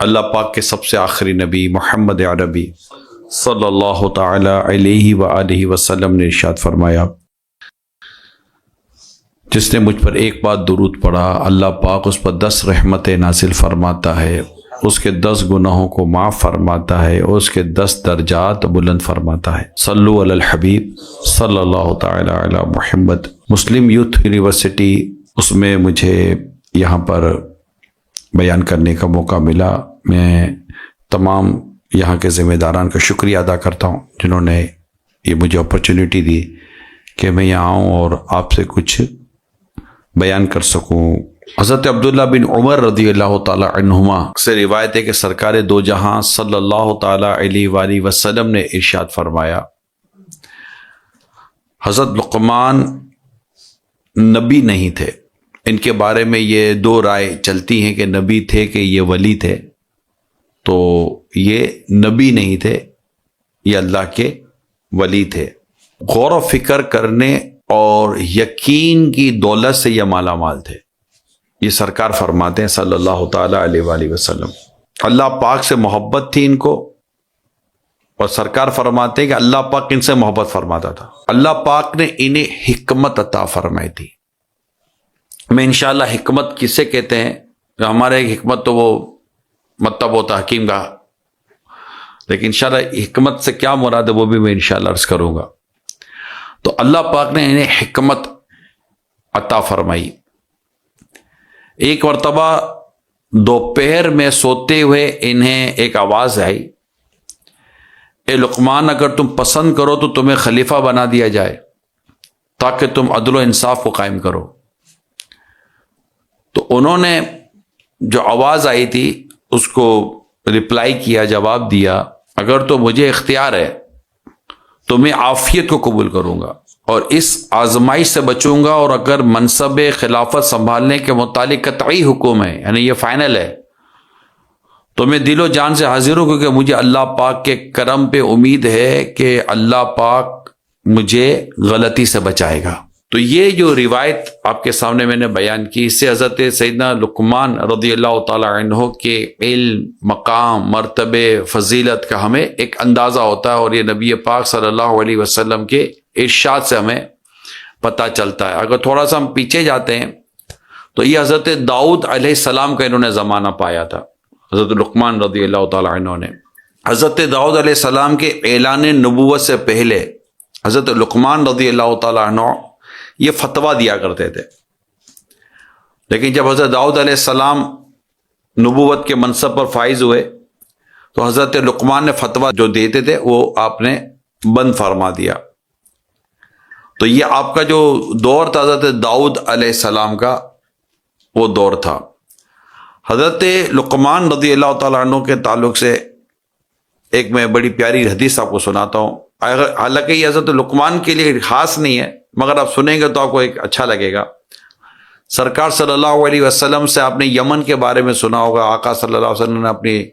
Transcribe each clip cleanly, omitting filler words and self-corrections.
اللہ پاک کے سب سے آخری نبی محمد عربی صلی اللہ تعالی علیہ وآلہ وسلم نے ارشاد فرمایا، جس نے مجھ پر ایک بار درود پڑھا اللہ پاک اس پر 10 رحمتیں نازل فرماتا ہے، اس کے 10 گناہوں کو معاف فرماتا ہے اور اس کے 10 درجات بلند فرماتا ہے۔ صلو علی الحبیب صلی اللہ تعالی علی محمد۔ مسلم یوتھ یونیورسٹی، اس میں مجھے یہاں پر بیان کرنے کا موقع ملا۔ میں تمام یہاں کے ذمہ داران کا شکریہ ادا کرتا ہوں جنہوں نے یہ مجھے اپرچونٹی دی کہ میں یہاں آؤں اور آپ سے کچھ بیان کر سکوں۔ حضرت عبداللہ بن عمر رضی اللہ تعالی عنہما سے روایت ہے کہ سرکار دو جہاں صلی اللہ تعالی علیہ وآلہ وسلم نے ارشاد فرمایا، حضرت لقمان نبی نہیں تھے۔ ان کے بارے میں یہ 2 رائے چلتی ہیں کہ نبی تھے کہ یہ ولی تھے، تو یہ نبی نہیں تھے، یہ اللہ کے ولی تھے۔ غور و فکر کرنے اور یقین کی دولت سے یہ مالا مال تھے، یہ سرکار فرماتے ہیں صلی اللہ تعالی علیہ وآلہ وسلم۔ اللہ پاک سے محبت تھی ان کو، اور سرکار فرماتے ہیں کہ اللہ پاک ان سے محبت فرماتا تھا۔ اللہ پاک نے انہیں حکمت عطا فرمائی تھی۔ میں انشاءاللہ حکمت کسے کہتے ہیں، ہمارے حکمت تو وہ مطلب ہوتا حکیم کا، لیکن انشاءاللہ حکمت سے کیا مراد ہے وہ بھی میں انشاءاللہ عرض کروں گا۔ تو اللہ پاک نے انہیں حکمت عطا فرمائی۔ ایک مرتبہ دوپہر میں سوتے ہوئے انہیں ایک آواز آئی، اے لقمان، اگر تم پسند کرو تو تمہیں خلیفہ بنا دیا جائے تاکہ تم عدل و انصاف کو قائم کرو۔ تو انہوں نے جو آواز آئی تھی اس کو رپلائی کیا، جواب دیا، اگر تو مجھے اختیار ہے تو میں عافیت کو قبول کروں گا اور اس آزمائش سے بچوں گا، اور اگر منصب خلافت سنبھالنے کے متعلق قطعی حکم ہے، یعنی یہ فائنل ہے، تو میں دل و جان سے حاضر ہوں، کیونکہ مجھے اللہ پاک کے کرم پہ امید ہے کہ اللہ پاک مجھے غلطی سے بچائے گا۔ تو یہ جو روایت آپ کے سامنے میں نے بیان کی، اس سے حضرت سیدنا لقمان رضی اللہ تعالی عنہ کے علم، مقام، مرتبے، فضیلت کا ہمیں ایک اندازہ ہوتا ہے، اور یہ نبی پاک صلی اللہ علیہ وسلم کے ارشاد سے ہمیں پتہ چلتا ہے۔ اگر تھوڑا سا ہم پیچھے جاتے ہیں تو یہ حضرت داؤد علیہ السلام کا انہوں نے زمانہ پایا تھا، حضرت لقمان رضی اللہ تعالی عنہ نے۔ حضرت داؤد علیہ السلام کے اعلان نبوت سے پہلے حضرت لقمان رضی اللہ تعالی عنہ یہ فتویٰ دیا کرتے تھے، لیکن جب حضرت داؤد علیہ السلام نبوت کے منصب پر فائز ہوئے تو حضرت لقمان نے فتویٰ جو دیتے تھے وہ آپ نے بند فرما دیا۔ تو یہ آپ کا جو دور تھا حضرت داؤد علیہ السلام کا، وہ دور تھا۔ حضرت لقمان رضی اللہ تعالیٰ عنہ کے تعلق سے ایک میں بڑی پیاری حدیث آپ کو سناتا ہوں، حالانکہ یہ حضرت لقمان کے لیے خاص نہیں ہے، مگر آپ سنیں گے تو آپ کو ایک اچھا لگے گا۔ سرکار صلی اللہ علیہ وسلم سے آپ نے یمن کے بارے میں سنا ہوگا، آقا صلی اللہ علیہ وسلم نے اپنی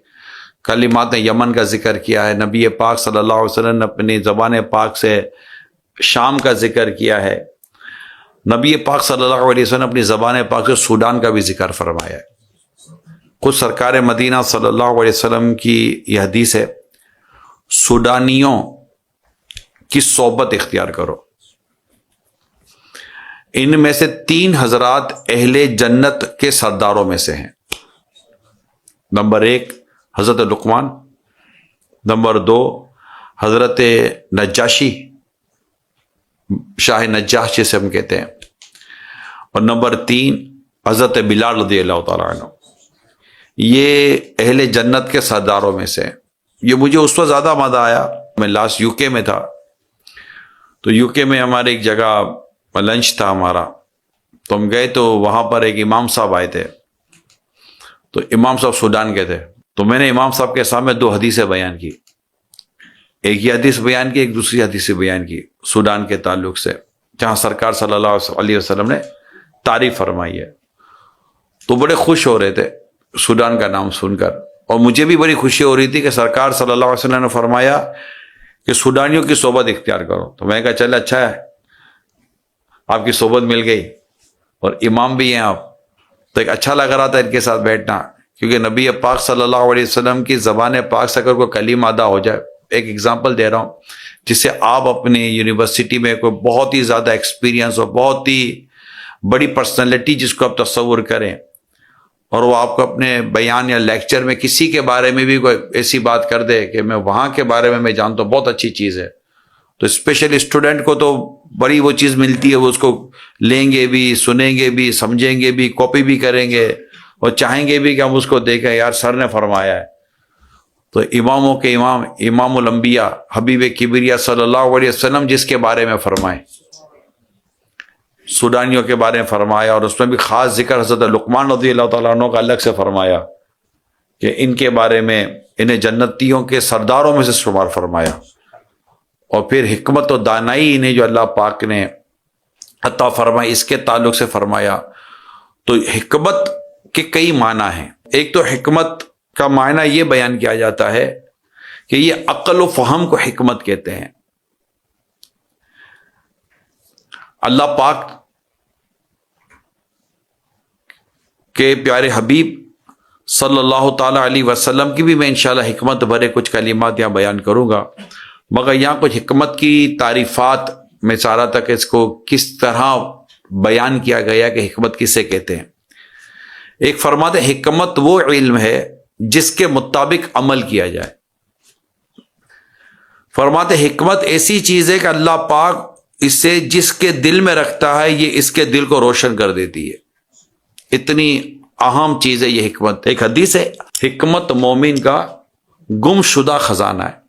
کلمات میں یمن کا ذکر کیا ہے، نبی پاک صلی اللہ علیہ وسلم نے اپنی زبان پاک سے شام کا ذکر کیا ہے، نبی پاک صلی اللہ علیہ وسلم نے اپنی زبان پاک سے سوڈان کا بھی ذکر فرمایا ہے۔ خود سرکار مدینہ صلی اللہ علیہ وسلم کی یہ حدیث ہے، سوڈانیوں کی صحبت اختیار کرو، ان میں سے 3 حضرات اہل جنت کے سرداروں میں سے ہیں۔ نمبر 1 حضرت لقمان، نمبر 2 حضرت نجاشی، شاہ نجاش جسے ہم کہتے ہیں، اور نمبر 3 حضرت بلال رضی اللہ تعالیٰ عنہ۔ یہ اہل جنت کے سرداروں میں سے ہیں۔ یہ مجھے اس وقت زیادہ مزہ آیا، میں لاسٹ یو کے میں تھا، تو یو کے میں ہمارے ایک جگہ لنچ تھا ہمارا، تو ہم گئے تو وہاں پر ایک امام صاحب آئے تھے، تو امام صاحب سوڈان کے تھے، تو میں نے امام صاحب کے سامنے 2 حدیثیں بیان کی، ایک یہ حدیث بیان کی، ایک دوسری حدیث بیان کی سوڈان کے تعلق سے، جہاں سرکار صلی اللہ علیہ وسلم نے تعریف فرمائی ہے۔ تو بڑے خوش ہو رہے تھے سوڈان کا نام سن کر، اور مجھے بھی بڑی خوشی ہو رہی تھی کہ سرکار صلی اللہ علیہ وسلم نے فرمایا کہ سوڈانیوں کی صحبت اختیار کرو۔ تو میں کہا چل اچھا ہے، آپ کی صحبت مل گئی، اور امام بھی ہیں آپ، تو ایک اچھا لگ رہا تھا ان کے ساتھ بیٹھنا کیونکہ نبی پاک صلی اللہ علیہ وسلم کی زبان پاک سے اگر کوئی کلمہ ادا ہو جائے، ایک ایگزامپل دے رہا ہوں، جسے آپ اپنی یونیورسٹی میں کوئی بہت ہی زیادہ ایکسپیرینس اور بہت ہی بڑی پرسنالٹی جس کو آپ تصور کریں، اور وہ آپ کو اپنے بیان یا لیکچر میں کسی کے بارے میں بھی کوئی ایسی بات کر دے کہ میں وہاں کے بارے میں جانتا ہوں، بہت اچھی چیز ہے، تو اسپیشلی اسٹوڈنٹ کو تو بڑی وہ چیز ملتی ہے، وہ اس کو لیں گے بھی، سنیں گے بھی، سمجھیں گے بھی، کاپی بھی کریں گے، اور چاہیں گے بھی کہ ہم اس کو دیکھیں، یار سر نے فرمایا ہے۔ تو اماموں کے امام، امام الانبیاء، حبیب کبریا صلی اللہ علیہ وسلم جس کے بارے میں فرمائے، سودانیوں کے بارے میں فرمایا، اور اس میں بھی خاص ذکر حضرت لقمان رضی اللہ تعالیٰ عنہ کا الگ سے فرمایا کہ ان کے بارے میں انہیں جنتیوں کے سرداروں میں سے شمار فرمایا، اور پھر حکمت و دانائی انہیں جو اللہ پاک نے عطا فرمائی اس کے تعلق سے فرمایا۔ تو حکمت کے کئی معنی ہیں۔ ایک تو حکمت کا معنی یہ بیان کیا جاتا ہے کہ یہ عقل و فہم کو حکمت کہتے ہیں۔ اللہ پاک کے پیارے حبیب صلی اللہ تعالی علیہ وسلم کی بھی میں انشاءاللہ حکمت بھرے کچھ کلمات یہاں بیان کروں گا، مگر یہاں کچھ حکمت کی تعریفات میں چاہ رہا تھا کہ اس کو کس طرح بیان کیا گیا کہ حکمت کسے کہتے ہیں۔ ایک فرماتے حکمت وہ علم ہے جس کے مطابق عمل کیا جائے۔ فرماتے حکمت ایسی چیز ہے کہ اللہ پاک اسے جس کے دل میں رکھتا ہے یہ اس کے دل کو روشن کر دیتی ہے، اتنی اہم چیز ہے یہ حکمت۔ ایک حدیث ہے، حکمت مومن کا گم شدہ خزانہ ہے۔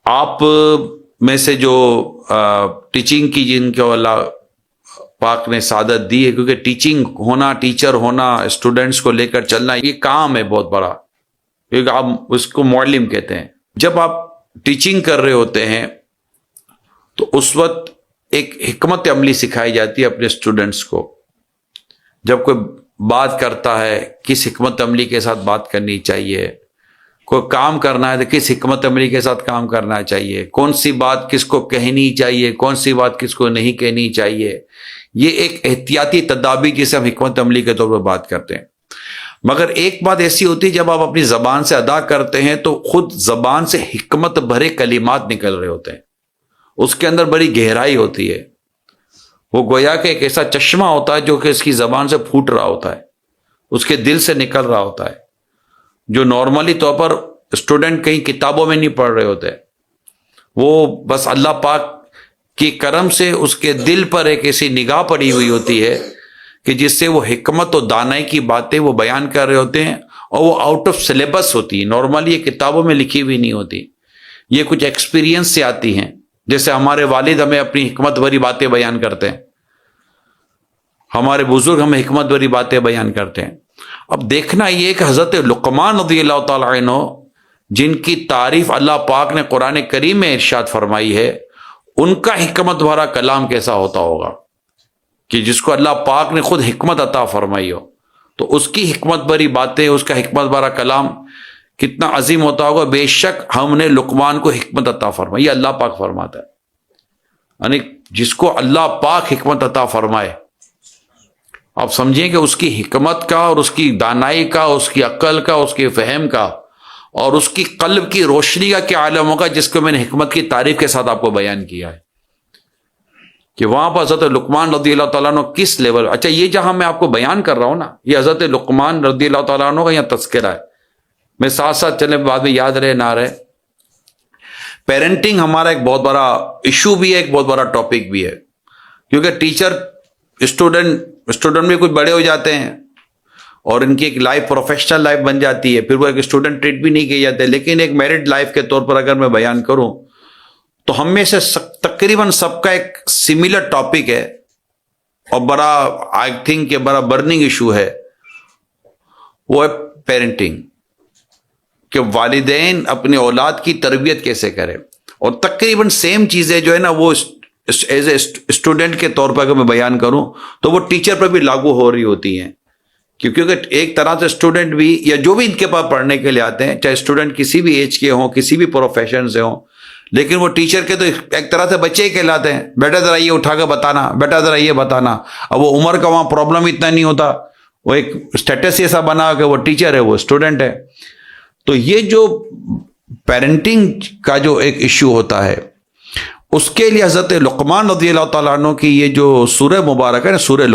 آپ میں سے جو ٹیچنگ کی جن کو اللہ پاک نے سعادت دی ہے، کیونکہ ٹیچنگ ہونا، ٹیچر ہونا، اسٹوڈنٹس کو لے کر چلنا، یہ کام ہے بہت بڑا، کیونکہ آپ اس کو معلم کہتے ہیں۔ جب آپ ٹیچنگ کر رہے ہوتے ہیں تو اس وقت ایک حکمت عملی سکھائی جاتی ہے اپنے اسٹوڈنٹس کو۔ جب کوئی بات کرتا ہے کس حکمت عملی کے ساتھ بات کرنی چاہیے، کوئی کام کرنا ہے تو کس حکمت عملی کے ساتھ کام کرنا چاہیے، کون سی بات کس کو کہنی چاہیے، کون سی بات کس کو نہیں کہنی چاہیے، یہ ایک احتیاطی تدابیر جسے ہم حکمت عملی کے طور پر بات کرتے ہیں۔ مگر ایک بات ایسی ہوتی ہے جب آپ اپنی زبان سے ادا کرتے ہیں تو خود زبان سے حکمت بھرے کلمات نکل رہے ہوتے ہیں، اس کے اندر بڑی گہرائی ہوتی ہے، وہ گویا کہ ایک ایسا چشمہ ہوتا ہے جو کہ اس کی زبان سے پھوٹ رہا ہوتا ہے، اس کے دل سے نکل رہا ہوتا ہے، جو نارملی طور پر اسٹوڈنٹ کہیں کتابوں میں نہیں پڑھ رہے ہوتے، وہ بس اللہ پاک کی کرم سے اس کے دل پر ایک ایسی نگاہ پڑی ہوئی ہوتی ہے کہ جس سے وہ حکمت و دانائی کی باتیں وہ بیان کر رہے ہوتے ہیں، اور وہ آؤٹ آف سلیبس ہوتی ہے، نارملی یہ کتابوں میں لکھی ہوئی نہیں ہوتی، یہ کچھ ایکسپیرینس سے آتی ہیں، جیسے ہمارے والد ہمیں اپنی حکمت بھری باتیں بیان کرتے ہیں، ہمارے بزرگ ہمیں حکمت بھری باتیں بیان کرتے ہیں۔ اب دیکھنا یہ کہ حضرت لقمان رضی اللہ تعالیٰ عنہ جن کی تعریف اللہ پاک نے قرآن کریم میں ارشاد فرمائی ہے، ان کا حکمت بھرا کلام کیسا ہوتا ہوگا، کہ جس کو اللہ پاک نے خود حکمت عطا فرمائی ہو، تو اس کی حکمت بھری باتیں، اس کا حکمت بھرا کلام کتنا عظیم ہوتا ہوگا۔ بے شک ہم نے لقمان کو حکمت عطا فرمائی، یہ اللہ پاک فرماتا ہے، یعنی جس کو اللہ پاک حکمت عطا فرمائے، آپ سمجھیں کہ اس کی حکمت کا اور اس کی دانائی کا، اس کی عقل کا، اس کے فہم کا، اور اس کی قلب کی روشنی کا کیا عالم ہوگا، جس کو میں نے حکمت کی تعریف کے ساتھ آپ کو بیان کیا ہے، کہ وہاں پر حضرت لقمان رضی اللہ تعالیٰ عنہ کس لیول۔ اچھا، یہ جہاں میں آپ کو بیان کر رہا ہوں نا، یہ حضرت لقمان رضی اللہ تعالیٰ عنہ کا یہاں تذکرہ ہے، میں ساتھ ساتھ چلے بعد میں یاد رہے نہ رہے۔ پیرنٹنگ ہمارا ایک بہت بڑا ایشو بھی ہے، ایک بہت بڑا ٹاپک بھی ہے، کیونکہ ٹیچر اسٹوڈنٹ بھی کچھ بڑے ہو جاتے ہیں اور ان کی ایک لائف پروفیشنل لائف بن جاتی ہے، پھر وہ ایک اسٹوڈنٹ ٹریٹ بھی نہیں کیے جاتے۔ لیکن ایک میرڈ لائف کے طور پر اگر میں بیان کروں تو ہم میں سے تقریباً سب کا ایک سملر ٹاپک ہے، اور بڑا آئی تھنک کہ بڑا برننگ ایشو ہے، وہ ہے پیرنٹنگ، کہ والدین اپنے اولاد کی تربیت کیسے کریں۔ اور تقریباً سیم چیزیں جو ہے نا، وہ ایز اے اسٹوڈنٹ کے طور پر اگر میں بیان کروں تو وہ ٹیچر پر بھی لاگو ہو رہی ہوتی ہیں، کیونکہ ایک طرح سے اسٹوڈنٹ بھی، یا جو بھی ان کے پاس پڑھنے کے لیے آتے ہیں، چاہے اسٹوڈنٹ کسی بھی ایج کے ہوں، کسی بھی پروفیشن سے ہوں، لیکن وہ ٹیچر کے تو ایک طرح سے بچے ہی کہلاتے ہیں، بیٹا ذرا یہ اٹھا کے بتانا، بیٹا ذرا یہ بتانا۔ اب وہ عمر کا وہاں پرابلم اتنا نہیں ہوتا، وہ ایک اسٹیٹس ایسا بنا کہ وہ ٹیچر ہے وہ اسٹوڈنٹ ہے. تو یہ جو پیرنٹنگ کا جو ایک ایشو ہوتا ہے اس کے لیے حضرت لقمان رضی اللہ تعالیٰ عنہ کی یہ جو سورہ مبارک ہے نا سورہ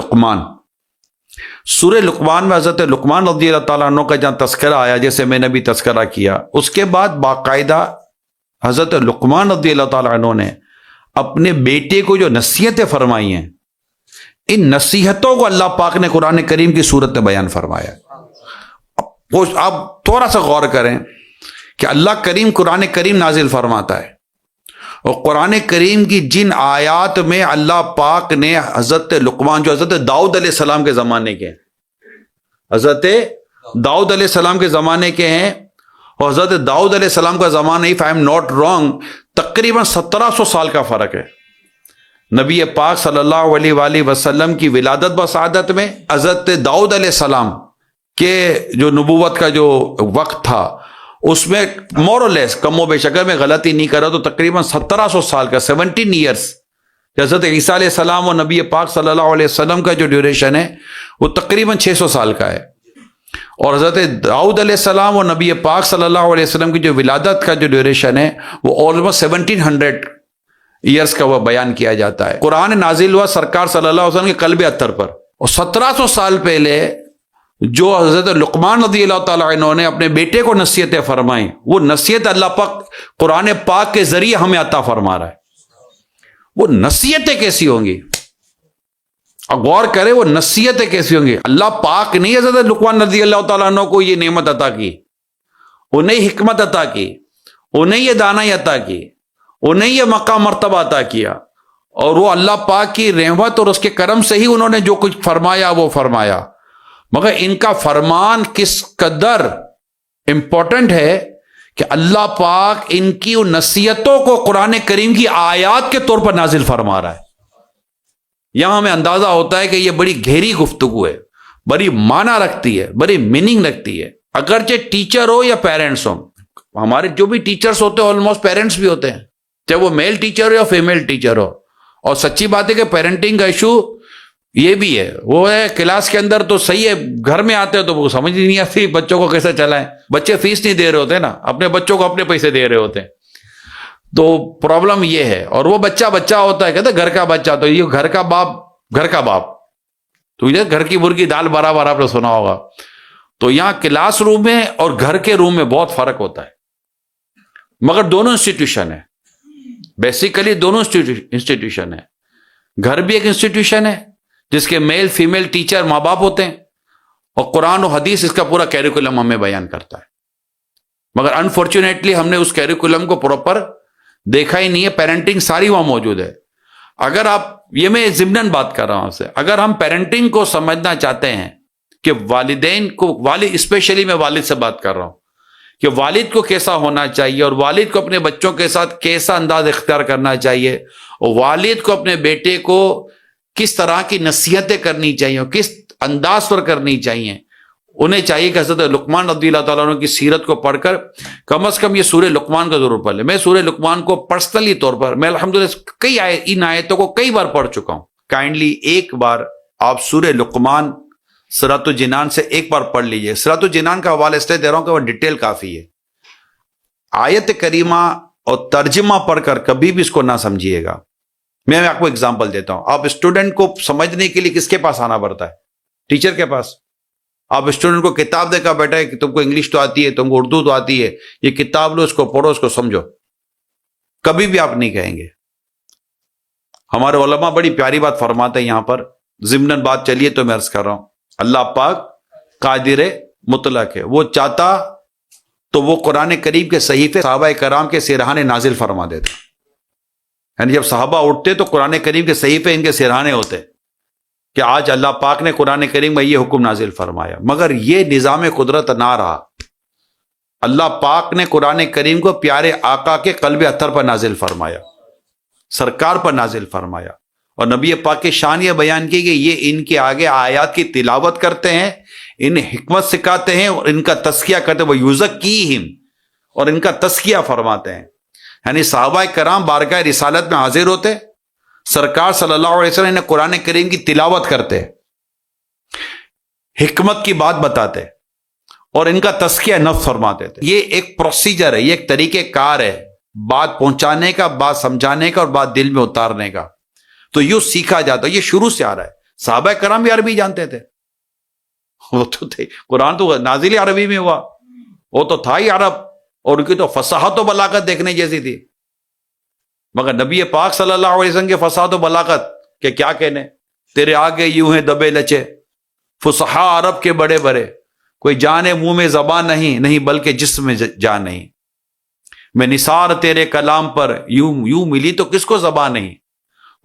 لقمان میں حضرت لقمان رضی اللہ تعالیٰ عنہ کا جہاں تذکرہ آیا جیسے میں نے بھی تذکرہ کیا اس کے بعد باقاعدہ حضرت لقمان رضی اللہ تعالیٰ عنہ نے اپنے بیٹے کو جو نصیحتیں فرمائی ہیں ان نصیحتوں کو اللہ پاک نے قرآن کریم کی صورت میں بیان فرمایا. آپ تھوڑا سا غور کریں کہ اللہ کریم قرآن کریم نازل فرماتا ہے اور قرآن کریم کی جن آیات میں اللہ پاک نے حضرت لقمان جو حضرت داؤد علیہ السلام کے زمانے کے حضرت داؤد علیہ السلام کے زمانے کے ہیں اور حضرت داؤد علیہ السلام کا زمانہ if I am not wrong تقریباً 1700 سال کا فرق ہے. نبی پاک صلی اللہ علیہ وآلہ وسلم کی ولادت بسعادت میں حضرت داؤد علیہ السلام کے جو نبوت کا جو وقت تھا اس میں مور اور لیس کم و بیش اگر میں غلطی نہیں کر رہا تو تقریباً 1700 سال کا 17 ایئرس. حضرت عیسیٰ علیہ السلام اور نبی پاک صلی اللہ علیہ وسلم کا جو ڈیوریشن ہے وہ تقریباً 600 سال کا ہے اور حضرت داؤد علیہ السلام اور نبی پاک صلی اللہ علیہ وسلم کی جو ولادت کا جو ڈیوریشن ہے وہ آلموسٹ 1700 ایئرس کا وہ بیان کیا جاتا ہے. قرآن نازل ہوا سرکار صلی اللہ علیہ وسلم کے قلب اطہر پر اور 1700 سال پہلے جو حضرت لقمان رضی اللہ تعالیٰ عنہ نے اپنے بیٹے کو نصیحتیں فرمائیں وہ نصیحت اللہ پاک قرآن پاک کے ذریعے ہمیں عطا فرما رہا ہے. وہ نصیحتیں کیسی ہوں گی غور کرے وہ نصیحتیں کیسی ہوں گی. اللہ پاک نے حضرت لقمان رضی اللہ تعالیٰ عنہ کو یہ نعمت عطا کی انہیں حکمت عطا کی انہیں یہ دانائی عطا کی انہیں یہ مقام مرتبہ عطا کیا اور وہ اللہ پاک کی رحمت اور اس کے کرم سے ہی انہوں نے جو کچھ فرمایا وہ فرمایا. مگر ان کا فرمان کس قدر امپورٹنٹ ہے کہ اللہ پاک ان کی ان نصیحتوں کو قرآن کریم کی آیات کے طور پر نازل فرما رہا ہے. یہاں ہمیں اندازہ ہوتا ہے کہ یہ بڑی گہری گفتگو ہے بڑی معنی رکھتی ہے بڑی میننگ رکھتی ہے. اگرچہ ٹیچر ہو یا پیرنٹس ہو ہمارے جو بھی ٹیچرز ہوتے ہیں آلموسٹ پیرنٹس بھی ہوتے ہیں چاہے وہ میل ٹیچر ہو یا فیمیل ٹیچر ہو. اور سچی بات ہے کہ پیرنٹنگ کا ایشو یہ بھی ہے وہ ہے کلاس کے اندر تو صحیح ہے گھر میں آتے ہیں تو وہ سمجھ نہیں آتی بچوں کو کیسے چلائیں. بچے فیس نہیں دے رہے ہوتے نا اپنے بچوں کو اپنے پیسے دے رہے ہوتے ہیں تو پرابلم یہ ہے. اور وہ بچہ ہوتا ہے کہتے گھر کا بچہ تو یہ گھر کا باپ تو یہ گھر کی مرغی دال برابر آپ نے سنا ہوگا. تو یہاں کلاس روم میں اور گھر کے روم میں بہت فرق ہوتا ہے مگر دونوں انسٹیٹیوشن ہے بیسیکلی دونوں انسٹیٹیوشن ہے. گھر بھی ایک انسٹیٹیوشن ہے جس کے میل فیمیل ٹیچر ماں باپ ہوتے ہیں اور قرآن و حدیث اس کا پورا کیریکولم ہمیں بیان کرتا ہے. مگر انفارچونیٹلی ہم نے اس کیریکولم کو پراپر دیکھا ہی نہیں ہے. پیرنٹنگ ساری وہاں موجود ہے. اگر آپ یہ میں ضمناً بات کر رہا ہوں آپ سے اگر ہم پیرنٹنگ کو سمجھنا چاہتے ہیں کہ والدین کو والد اسپیشلی میں والد سے بات کر رہا ہوں کہ والد کو کیسا ہونا چاہیے اور والد کو اپنے بچوں کے ساتھ کیسا انداز اختیار کرنا چاہیے اور والد کو اپنے بیٹے کو کس طرح کی نصیحتیں کرنی چاہیے اور کس انداز پر کرنی چاہیے انہیں چاہیے کہ حضرت لقمان رضی اللہ تعالیٰ عنہ کی سیرت کو پڑھ کر کم از کم یہ سورہ لقمان کا ضرور پڑھ لیں. میں سورہ لقمان کو پرسنلی طور پر میں الحمدللہ ان آیتوں کو کئی بار پڑھ چکا ہوں. کائنڈلی ایک بار آپ سورہ لقمان سورۃ الجنان سے ایک بار پڑھ لیجئے. سورۃ الجنان کا حوالہ اس لیے دے رہا ہوں کہ وہ ڈیٹیل کافی ہے. آیت کریمہ اور ترجمہ پڑھ کر کبھی بھی اس کو نہ سمجھیے گا. میں آپ کو اگزامپل دیتا ہوں. آپ اسٹوڈنٹ کو سمجھنے کے لیے کس کے پاس آنا پڑتا ہے؟ ٹیچر کے پاس. آپ اسٹوڈنٹ کو کتاب دے کر بیٹھا ہے کہ تم کو انگلش تو آتی ہے تم کو اردو تو آتی ہے یہ کتاب لو اس کو پڑھو اس کو سمجھو. کبھی بھی آپ نہیں کہیں گے. ہمارے علماء بڑی پیاری بات فرماتے ہیں یہاں پر ضمناً بات چلیے تو میں عرض کر رہا ہوں. اللہ پاک قادر مطلق ہے. وہ چاہتا تو وہ قرآن کریم کے صحیفے صحابہ کرام کے سرہانے نازل فرما دیتا. یعنی جب صحابہ اٹھتے تو قرآن کریم کے صحیفے ان کے سرہانے ہوتے کہ آج اللہ پاک نے قرآن کریم میں یہ حکم نازل فرمایا. مگر یہ نظام قدرت نہ رہا. اللہ پاک نے قرآن کریم کو پیارے آقا کے قلب اطہر پر نازل فرمایا سرکار پر نازل فرمایا اور نبی پاک کی شان یہ بیان کی کہ یہ ان کے آگے آیات کی تلاوت کرتے ہیں انہیں حکمت سکھاتے ہیں اور ان کا تزکیہ کرتے ہیں. وہ یزکیہم اور ان کا تزکیہ فرماتے ہیں. یعنی صحابہ کرام بارگاہ رسالت میں حاضر ہوتے سرکار صلی اللہ علیہ وسلم نے قرآن کریم کی تلاوت کرتے حکمت کی بات بتاتے اور ان کا تزکیہ نفس فرماتے تھے. یہ ایک پروسیجر ہے، یہ ایک طریقہ کار ہے بات پہنچانے کا، بات سمجھانے کا اور بات دل میں اتارنے کا. تو یوں سیکھا جاتا ہے، یہ شروع سے آ رہا ہے. صحابہ کرام بھی عربی جانتے تھے، وہ تو تھے، قرآن تو نازل عربی میں ہوا، وہ تو تھا ہی عرب، اور ان کی تو فصاحت و بلاغت دیکھنے جیسی تھی. مگر نبی پاک صلی اللہ علیہ وسلم کے فصاحت و بلاغت کے کیا کہنے، تیرے آگے یوں ہیں دبے لچے، فصحاء عرب کے بڑے بڑے، کوئی جانے منہ میں زبان نہیں بلکہ جسم میں جان نہیں. میں نثار تیرے کلام پر یوں ملی تو کس کو زبان نہیں.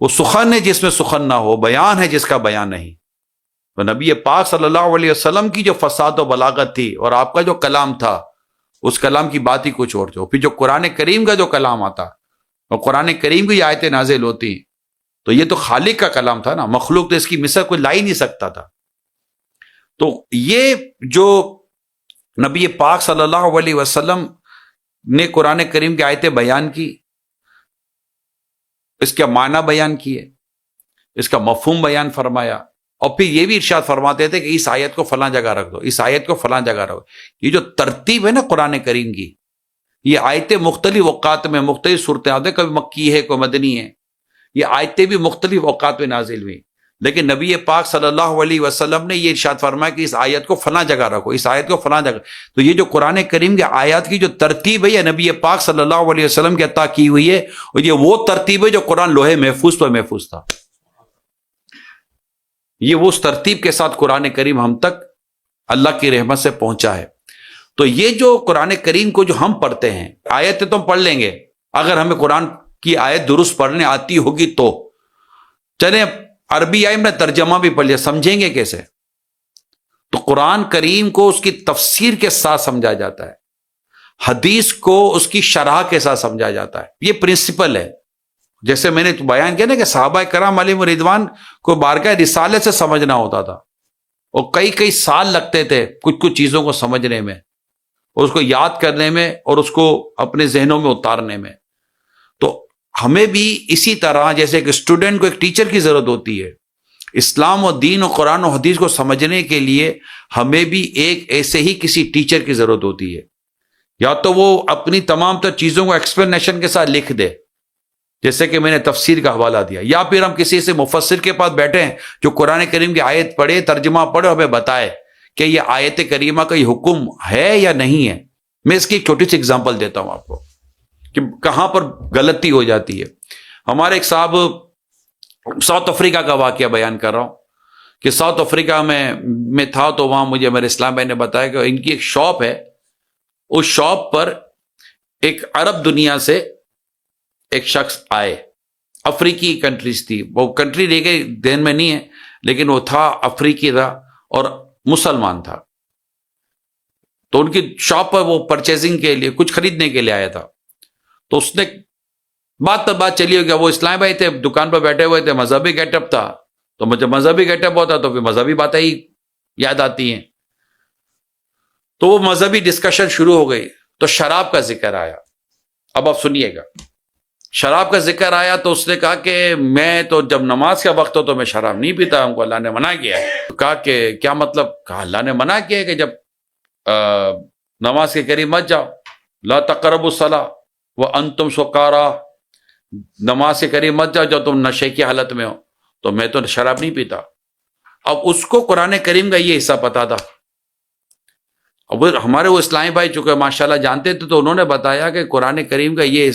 وہ سخن ہے جس میں سخن نہ ہو، بیان ہے جس کا بیان نہیں. تو نبی پاک صلی اللہ علیہ وسلم کی جو فصاحت و بلاغت تھی اور آپ کا جو کلام تھا، اس کلام کی بات ہی کچھ اور تھی. پھر جو قرآن کریم کا جو کلام آتا اور قرآن کریم کی آیتیں نازل ہوتی، تو یہ تو خالق کا کلام تھا نا، مخلوق تو اس کی مثل کوئی لا ہی نہیں سکتا تھا. تو یہ جو نبی پاک صلی اللہ علیہ وسلم نے قرآن کریم کی آیتیں بیان کی، اس کا معنی بیان کیے، اس کا مفہوم بیان فرمایا، اور پھر یہ بھی ارشاد فرماتے تھے کہ اس آیت کو فلاں جگہ رکھ دو، اس آیت کو فلاں جگہ رکھ دو. یہ جو ترتیب ہے نا قرآن کریم کی، یہ آیتیں مختلف اوقات میں مختلف صورتحال، کبھی مکی ہے کوئی مدنی ہے، یہ آیتیں بھی مختلف اوقات میں نازل ہوئی. لیکن نبی پاک صلی اللہ علیہ وسلم نے یہ ارشاد فرمایا کہ اس آیت کو فلاں جگہ رکھو، اس آیت کو فلاں جگہ. تو یہ جو قرآن کریم کے آیات کی جو ترتیب ہے، یہ نبی پاک صلی اللہ علیہ وسلم کی عطا کی ہوئی ہے، اور یہ وہ ترتیب ہے جو قرآن لوہے محفوظ پر محفوظ تھا. یہ وہ اس ترتیب کے ساتھ قرآن کریم ہم تک اللہ کی رحمت سے پہنچا ہے. تو یہ جو قرآن کریم کو جو ہم پڑھتے ہیں، آیتیں تو ہم پڑھ لیں گے، اگر ہمیں قرآن کی آیت درست پڑھنے آتی ہوگی تو چلیں عربی آئے میں ترجمہ بھی پڑھ لیا، سمجھیں گے کیسے؟ تو قرآن کریم کو اس کی تفسیر کے ساتھ سمجھا جاتا ہے، حدیث کو اس کی شرح کے ساتھ سمجھا جاتا ہے. یہ پرنسپل ہے. جیسے میں نے بیان کیا نا کہ صحابہ کرام علیہم رضوان کو بارگاہ رسالت سے سمجھنا ہوتا تھا، اور کئی سال لگتے تھے کچھ چیزوں کو سمجھنے میں، اور اس کو یاد کرنے میں، اور اس کو اپنے ذہنوں میں اتارنے میں. تو ہمیں بھی اسی طرح جیسے کہ اسٹوڈنٹ کو ایک ٹیچر کی ضرورت ہوتی ہے، اسلام و دین و قرآن و حدیث کو سمجھنے کے لیے ہمیں بھی ایک ایسے ہی کسی ٹیچر کی ضرورت ہوتی ہے. یا تو وہ اپنی تمام تر چیزوں کو ایکسپلینیشن کے ساتھ لکھ دے، جیسے کہ میں نے تفسیر کا حوالہ دیا، یا پھر ہم کسی سے مفسر کے پاس بیٹھے ہیں جو قرآن کریم کی آیت پڑھے، ترجمہ پڑھے، ہمیں بتائے کہ یہ آیت کریمہ کا یہ حکم ہے یا نہیں ہے. میں اس کی ایک چھوٹی سی اگزامپل دیتا ہوں آپ کو کہ کہاں پر غلطی ہو جاتی ہے. ہمارے ایک صاحب، ساؤتھ افریقہ کا واقعہ بیان کر رہا ہوں کہ ساؤتھ افریقہ میں تھا، تو وہاں مجھے میرے اسلام بھائی نے بتایا کہ ان کی ایک شاپ ہے، اس شاپ پر ایک عرب دنیا سے ایک شخص آئے، افریقی کنٹریز تھی، وہ کنٹری لے کے دین میں نہیں ہے، لیکن وہ تھا افریقی تھا اور مسلمان تھا. تو ان کی شاپ پر وہ پرچیزنگ کے لیے کچھ خریدنے کے لیے آیا تھا. تو اس نے بات چلی ہو گیا، وہ اسلام بھائی تھے، دکان پر بیٹھے ہوئے تھے، مذہبی گیٹ اپ تھا. تو مجھے مذہبی گیٹ اپ ہوتا تو پھر مذہبی باتیں ہی یاد آتی ہیں. تو وہ مذہبی ڈسکشن شروع ہو گئی. تو شراب کا ذکر آیا. اب آپ سنیے گا، شراب کا ذکر آیا تو اس نے کہا کہ میں تو جب نماز کا وقت ہو تو میں شراب نہیں پیتا، ہم کو اللہ نے منع کیا ہے. کہا کہ کیا مطلب؟ کہا اللہ نے منع کیا ہے کہ جب نماز کے قریب مت جاؤ، لا تقربوا الصلاۃ وانتم سکارا، نماز کے قریب مت جاؤ جب تم نشے کی حالت میں ہو. تو میں تو شراب نہیں پیتا. اب اس کو قرآن کریم کا یہ حصہ پتا تھا. اب ہمارے وہ اسلامی بھائی چونکہ ماشاءاللہ جانتے تھے، تو انہوں نے بتایا کہ قرآن کریم کا یہ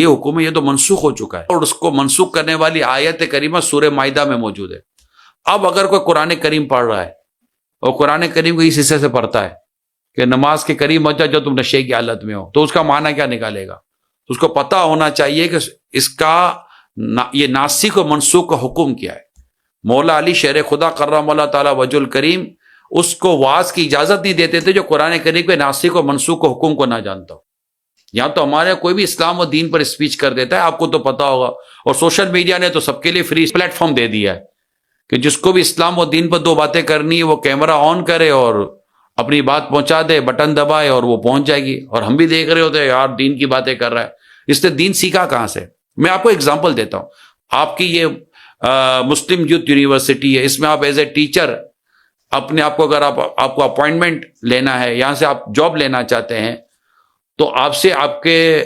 حکم ہے، یہ تو منسوخ ہو چکا ہے، اور اس کو منسوخ کرنے والی آیت کریمہ سورہ مائدہ میں موجود ہے. اب اگر کوئی قرآن کریم پڑھ رہا ہے اور قرآن کریم کو اس حصے سے پڑھتا ہے کہ نماز کے قریب مت جاؤ جو تم نشے کی حالت میں ہو، تو اس کا معنی کیا نکالے گا؟ اس کو پتہ ہونا چاہیے کہ اس کا یہ ناسخ و منسوخ کا حکم کیا ہے. مولا علی شیر خدا کرم اللہ تعالی وجہ الکریم اس کو واز کی اجازت نہیں دیتے تھے جو قرآن کریم کے ناسخ و منسوخ کے حکم کو نہ جانتا ہو. یہاں تو ہمارے کوئی بھی اسلام و دین پر اسپیچ کر دیتا ہے، آپ کو تو پتا ہوگا، اور سوشل میڈیا نے تو سب کے لیے فری پلیٹ فارم دے دیا ہے کہ جس کو بھی اسلام و دین پر دو باتیں کرنی ہے وہ کیمرہ آن کرے اور اپنی بات پہنچا دے، بٹن دبائے اور وہ پہنچ جائے گی. اور ہم بھی دیکھ رہے ہوتے ہیں یار دین کی باتیں کر رہا ہے. اس نے دین سیکھا کہاں سے؟ میں آپ کو ایگزامپل دیتا ہوں. آپ کی یہ مسلم یوتھ یونیورسٹی ہے، اس میں آپ ایز اے ٹیچر اپنے آپ کو اگر آپ کو اپوائنٹمنٹ لینا ہے، یہاں سے آپ جاب لینا چاہتے ہیں، تو آپ سے آپ کے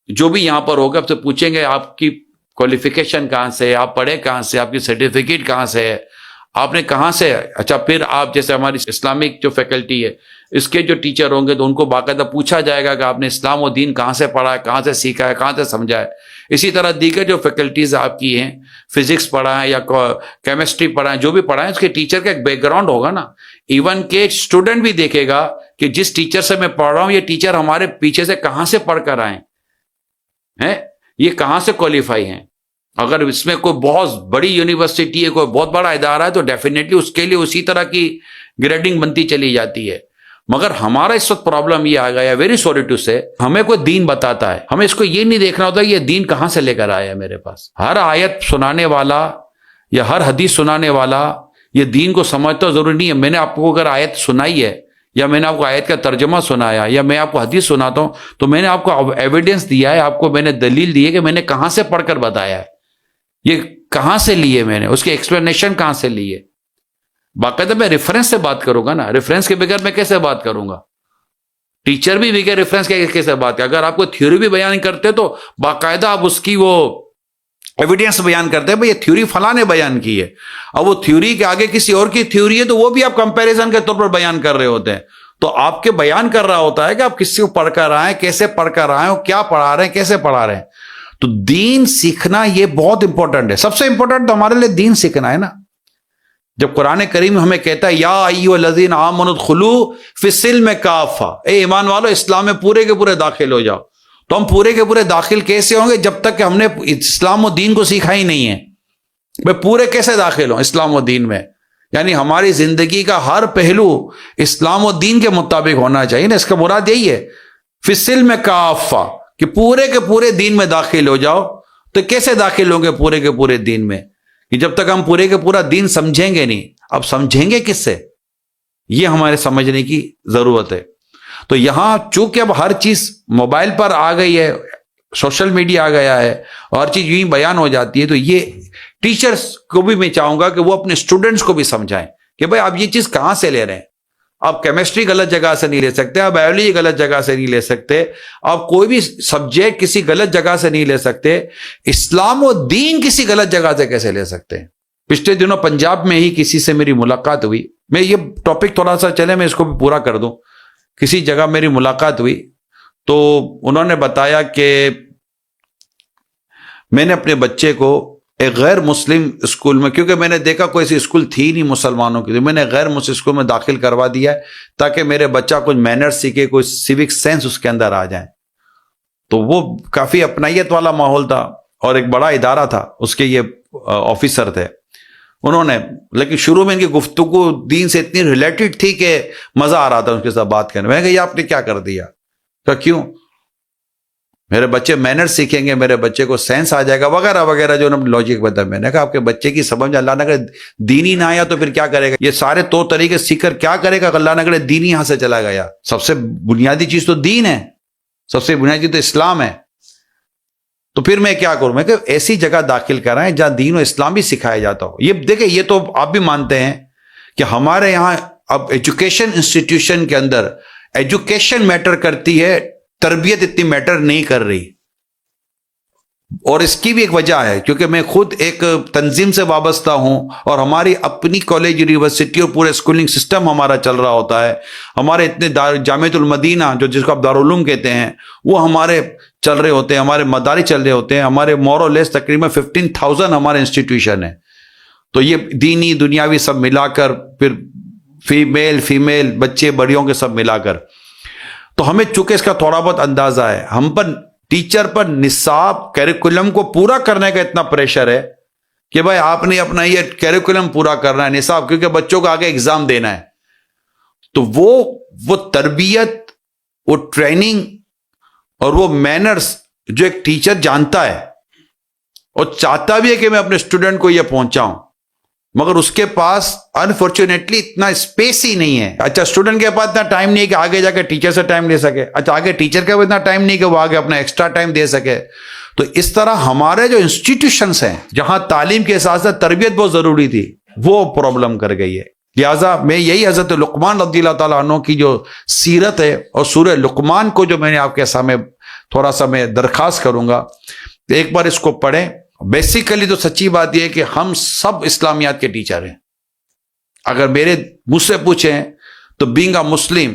جو بھی یہاں پر ہوگا آپ سے پوچھیں گے آپ کی کوالیفیکیشن کہاں سے ہے، آپ پڑھے کہاں سے، آپ کی سرٹیفکیٹ کہاں سے ہے، آپ نے کہاں سے ہے۔ اچھا، پھر آپ جیسے ہماری اسلامک جو فیکلٹی ہے اس کے جو ٹیچر ہوں گے تو ان کو باقاعدہ پوچھا جائے گا کہ آپ نے اسلام و دین کہاں سے پڑھا ہے، کہاں سے سیکھا ہے، کہاں سے سمجھا ہے۔ اسی طرح دیگر جو فیکلٹیز آپ کی ہیں، فزکس پڑھا ہے یا کیمسٹری پڑھا ہے، جو بھی پڑھا ہے اس کے ٹیچر کا ایک بیک گراؤنڈ ہوگا نا۔ ایون کہ اسٹوڈنٹ بھی دیکھے گا کہ جس ٹیچر سے میں پڑھ رہا ہوں یہ ٹیچر ہمارے پیچھے سے کہاں سے پڑھ کر آئے ہیں، یہ کہاں سے کوالیفائی ہیں۔ اگر اس میں کوئی بہت بڑی یونیورسٹی ہے، کوئی بہت بڑا ادارہ ہے، تو ڈیفینیٹلی اس کے لیے اسی طرح کی گریڈنگ بنتی چلی جاتی ہے۔ مگر ہمارا اس وقت پرابلم یہ آ گیا، ویری سوری ٹو سے، ہمیں کوئی دین بتاتا ہے، ہمیں اس کو یہ نہیں دیکھنا ہوتا کہ یہ دین کہاں سے لے کر آیا ہے میرے پاس۔ ہر آیت سنانے والا یا ہر حدیث سنانے والا یہ دین کو سمجھتا ضروری نہیں ہے۔ میں نے آپ کو اگر آیت سنائی ہے یا میں نے آپ کو آیت کا ترجمہ سنایا یا میں آپ کو حدیث سناتا ہوں تو میں نے آپ کو ایویڈنس دیا ہے، آپ کو میں نے دلیل دی ہے کہ میں نے کہاں سے پڑھ کر بتایا ہے، یہ کہاں سے لیے، میں نے اس کی ایکسپلینیشن کہاں سے لی ہے۔ باقاعدہ میں ریفرنس سے بات کروں گا نا، ریفرنس کے بغیر میں کیسے بات کروں گا؟ ٹیچر بھی بغیر ریفرنس کے کیسے بات کرے؟ اگر آپ کو تھیوری بھی بیان کرتے تو باقاعدہ آپ اس کی وہ ایویڈنس بیان کرتے ہیں، بھئی یہ تھیوری فلاں نے بیان کی ہے، اب وہ تھیوری کے آگے کسی اور کی تھیوری ہے تو وہ بھی آپ کمپیریزن کے طور پر بیان کر رہے ہوتے ہیں۔ تو آپ کے بیان کر رہا ہوتا ہے کہ آپ کس کو پڑھ کر آئیں، کیسے پڑھ کر آئیں، اور کیا پڑھا رہے ہیں، کیسے پڑھا رہے ہیں۔ تو دین سیکھنا یہ بہت امپورٹنٹ ہے، سب سے امپورٹنٹ تو ہمارے لیے دین سیکھنا ہے نا۔ جب قرآن کریم ہمیں کہتا ہے یا ایھا الذین آمنوا ادخلوا فی السلم کافہ، اے ایمان والو اسلام میں پورے کے پورے داخل ہو جاؤ۔ تو ہم پورے کے پورے داخل کیسے ہوں گے؟ جب تک کہ ہم نے اسلام و دین کو سیکھا ہی نہیں ہے۔ میں پورے کیسے داخل ہوں اسلام و دین میں؟ یعنی ہماری زندگی کا ہر پہلو اسلام و دین کے مطابق ہونا چاہیے نا۔ اس کا مراد یہی ہے فی السلم کافہ، کہ پورے کے پورے دین میں داخل ہو جاؤ۔ تو کیسے داخل ہوں گے پورے کے پورے دین میں؟ کہ جب تک ہم پورے کے پورا دین سمجھیں گے نہیں۔ اب سمجھیں گے کس سے؟ یہ ہمارے سمجھنے کی ضرورت ہے۔ تو یہاں چونکہ اب ہر چیز موبائل پر آ گئی ہے، سوشل میڈیا آ گیا ہے، اور ہر چیز یوں ہی بیان ہو جاتی ہے، تو یہ ٹیچرز کو بھی میں چاہوں گا کہ وہ اپنے اسٹوڈنٹس کو بھی سمجھائیں کہ بھائی آپ یہ چیز کہاں سے لے رہے ہیں۔ آپ کیمسٹری غلط جگہ سے نہیں لے سکتے، آپ بایولوجی غلط جگہ سے نہیں لے سکتے، آپ کوئی بھی سبجیکٹ کسی غلط جگہ سے نہیں لے سکتے۔ اسلام و دین کسی غلط جگہ سے کیسے لے سکتے ہیں؟ پچھلے دنوں پنجاب میں ہی کسی سے میری ملاقات ہوئی، میں یہ ٹاپک تھوڑا سا چلے میں اس کو بھی پورا کر دوں۔ کسی جگہ میری ملاقات ہوئی تو انہوں نے بتایا کہ میں نے اپنے بچے کو ایک غیر مسلم اسکول میں، کیونکہ میں نے دیکھا کوئی ایسی اسکول تھی نہیں مسلمانوں کی، تو میں نے غیر مسلم اسکول میں داخل کروا دیا ہے تاکہ میرے بچہ کچھ مینر سیکھے، کوئی سیوک سینس اس کے اندر آ جائیں۔ تو وہ کافی اپنائیت والا ماحول تھا اور ایک بڑا ادارہ تھا، اس کے یہ آفیسر تھے۔ انہوں نے، لیکن شروع میں ان کی گفتگو دین سے اتنی ریلیٹڈ تھی کہ مزہ آ رہا تھا ان کے ساتھ بات کرنے میں۔ نے کہا یہ آپ نے کیا کر دیا؟ کہا کیوں؟ میرے بچے مینر سیکھیں گے، میرے بچے کو سینس آ جائے گا وغیرہ وغیرہ جو انہوں نے لاجک بتایا۔ میں نے کہا آپ کے بچے کی سمجھ اللہ نہ کرے دینی نہ آیا تو پھر کیا کرے گا؟ یہ سارے طور طریقے سیکھ کر کیا کرے گا؟ اللہ نہ کرے دینی یہاں سے چلا گیا۔ سب سے بنیادی چیز تو دین ہے، سب سے بنیادی چیز تو اسلام ہے۔ تو پھر میں کیا کروں؟ میں کہ ایسی جگہ داخل کرائیں جہاں دین و اسلام بھی سکھایا جاتا ہو۔ یہ دیکھیں، یہ تو آپ بھی مانتے ہیں کہ ہمارے یہاں اب ایجوکیشن انسٹیٹیوشن کے اندر ایجوکیشن میٹر کرتی ہے، تربیت اتنی میٹر نہیں کر رہی۔ اور اس کی بھی ایک وجہ ہے، کیونکہ میں خود ایک تنظیم سے وابستہ ہوں اور ہماری اپنی کالج یونیورسٹی اور پورے اسکولنگ سسٹم ہمارا چل رہا ہوتا ہے۔ ہمارے اتنے جامعۃ المدینہ جو جس کو آپ دارالعلوم کہتے ہیں وہ ہمارے چل رہے ہوتے ہیں، ہمارے مدارس چل رہے ہوتے ہیں، ہمارے مور اور لیس تقریباً 15,000 ہمارے انسٹیٹیوشن ہیں۔ تو یہ دینی دنیاوی سب ملا کر، پھر فیمیل بچے بڑیوں کے سب ملا کر، تو ہمیں چونکہ اس کا تھوڑا بہت اندازہ ہے، ہم پر ٹیچر پر نصاب کیریکولم کو پورا کرنے کا اتنا پریشر ہے کہ بھائی آپ نے اپنا یہ کیریکولم پورا کرنا ہے، نصاب، کیونکہ بچوں کو آگے ایگزام دینا ہے۔ تو وہ تربیت، وہ ٹریننگ اور وہ مینرز جو ایک ٹیچر جانتا ہے اور چاہتا بھی ہے کہ میں اپنے اسٹوڈنٹ کو یہ پہنچاؤں، مگر اس کے پاس انفارچونیٹلی اتنا اسپیس ہی نہیں ہے۔ اچھا، اسٹوڈنٹ کے پاس اتنا ٹائم نہیں ہے کہ آگے جا کے ٹیچر سے ٹائم لے سکے، اچھا آگے ٹیچر کے پاس اتنا ٹائم نہیں کہ وہ آگے اپنا ایکسٹرا ٹائم دے سکے۔ تو اس طرح ہمارے جو انسٹیٹیوشنز ہیں جہاں تعلیم کے ساتھ ساتھ تربیت بہت ضروری تھی، وہ پرابلم کر گئی ہے۔ لہٰذا میں یہی حضرت لقمان رضی اللہ تعالیٰ عنہ کی جو سیرت ہے اور سورہ لقمان کو جو میں نے آپ کے سامنے تھوڑا سا میں درخواست کروں گا، ایک بار اس کو پڑھیں. بیسیکلی تو سچی بات یہ ہے کہ ہم سب اسلامیات کے ٹیچر ہیں. اگر مجھ سے پوچھیں تو بینگ اے مسلم